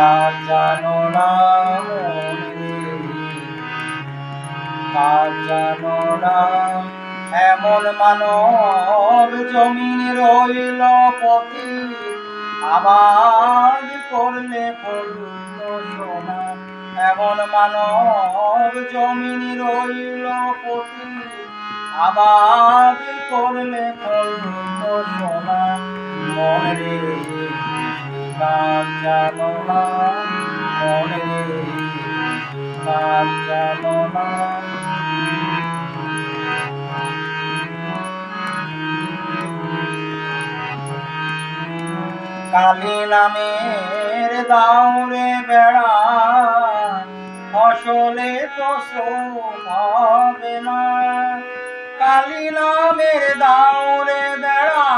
কাজ জানো না কাজ জানো না এমন মানব জমিন রইল পথি আবাদ করলে ফলল সোনা এমন মানব জমিন রইল পথি আবাদ করলে ফলল সোনা মনে কাজ জানো না মনে কাজ জানো না কালী নামের দাউরে বেড়া ফসলে ফসল হবে না কালী নামের দাউরে বেড়া